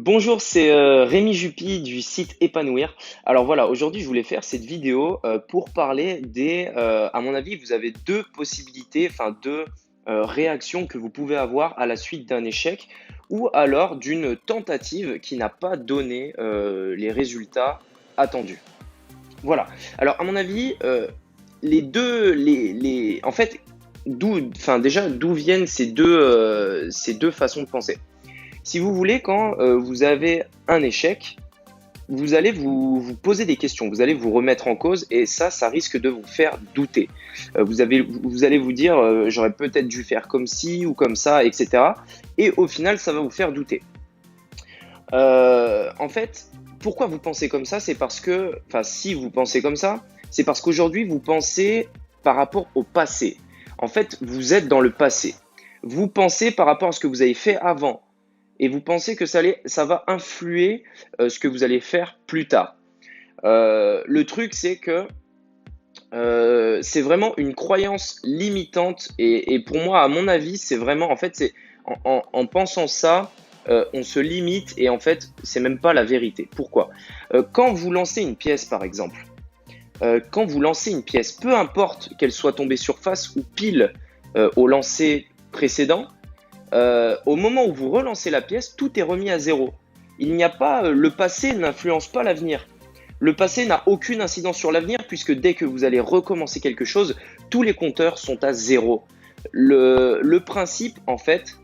Bonjour, c'est Rémi Jupy du site Épanouir. Alors voilà, aujourd'hui je voulais faire cette vidéo pour parler à mon avis, vous avez deux possibilités, enfin deux réactions que vous pouvez avoir à la suite d'un échec ou alors d'une tentative qui n'a pas donné les résultats attendus. Voilà. Alors à mon avis, les deux, en fait, déjà d'où viennent ces deux façons de penser. Si vous voulez, quand vous avez un échec, vous allez vous poser des questions, vous allez vous remettre en cause et ça risque de vous faire douter. Vous allez vous dire, j'aurais peut-être dû faire comme ci ou comme ça, etc. Et au final, ça va vous faire douter. En fait, pourquoi vous pensez comme ça? C'est parce que, enfin, si vous pensez comme ça, c'est parce qu'aujourd'hui, vous pensez par rapport au passé. En fait, vous êtes dans le passé. Vous pensez par rapport à ce que vous avez fait avant et vous pensez que ça va influer ce que vous allez faire plus tard. Le truc, c'est que c'est vraiment une croyance limitante et pour moi, à mon avis, c'est vraiment, en fait, c'est en pensant ça, on se limite et en fait, c'est même pas la vérité. Pourquoi? Quand vous lancez une pièce, par exemple, quand vous lancez une pièce, peu importe qu'elle soit tombée surface ou pile au lancer précédent, au moment où vous relancez la pièce, tout est remis à zéro. Il n'y a pas, le passé n'influence pas l'avenir. Le passé n'a aucune incidence sur l'avenir puisque dès que vous allez recommencer quelque chose, tous les compteurs sont à zéro. Le principe, en fait,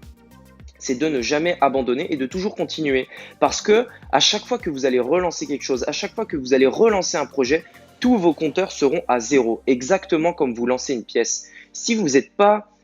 c'est de ne jamais abandonner et de toujours continuer. Parce que à chaque fois que vous allez relancer quelque chose, à chaque fois que vous allez relancer un projet, tous vos compteurs seront à zéro, exactement comme vous lancez une pièce.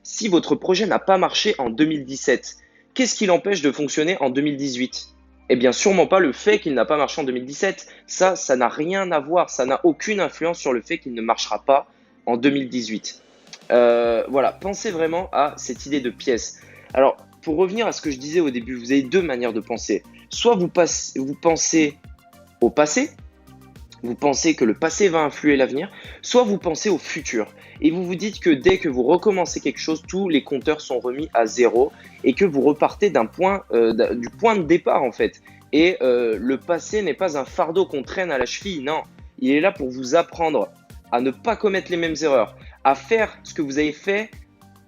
Si votre projet n'a pas marché en 2017, qu'est-ce qui l'empêche de fonctionner en 2018? Eh bien, sûrement pas le fait qu'il n'a pas marché en 2017. Ça n'a rien à voir. Ça n'a aucune influence sur le fait qu'il ne marchera pas en 2018. Voilà, pensez vraiment à cette idée de pièce. Alors, pour revenir à ce que je disais au début, vous avez deux manières de penser. Soit vous pensez au passé, vous pensez que le passé va influer l'avenir, soit vous pensez au futur. Et vous vous dites que dès que vous recommencez quelque chose, tous les compteurs sont remis à zéro et que vous repartez du point de départ en fait. Et le passé n'est pas un fardeau qu'on traîne à la cheville, non. Il est là pour vous apprendre à ne pas commettre les mêmes erreurs, à faire ce que vous avez fait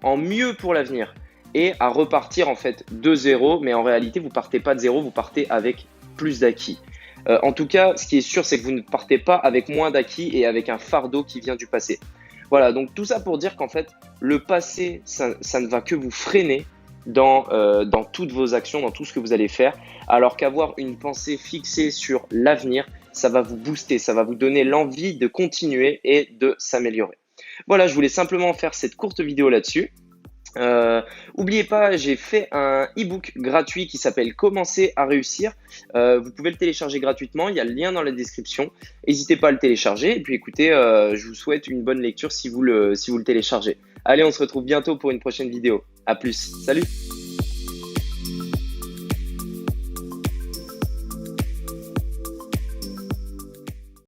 en mieux pour l'avenir et à repartir en fait de zéro. Mais en réalité, vous partez pas de zéro, vous partez avec plus d'acquis. En tout cas, ce qui est sûr, c'est que vous ne partez pas avec moins d'acquis et avec un fardeau qui vient du passé. Voilà, donc tout ça pour dire qu'en fait, le passé, ça ne va que vous freiner dans toutes vos actions, dans tout ce que vous allez faire, alors qu'avoir une pensée fixée sur l'avenir, ça va vous booster, ça va vous donner l'envie de continuer et de s'améliorer. Voilà, je voulais simplement faire cette courte vidéo là-dessus. Oubliez pas, j'ai fait un e-book gratuit qui s'appelle Commencer à réussir. Vous pouvez le télécharger gratuitement, il y a le lien dans la description. N'hésitez pas à le télécharger. Et puis écoutez, je vous souhaite une bonne lecture si vous le téléchargez. Allez, on se retrouve bientôt pour une prochaine vidéo. À plus, salut!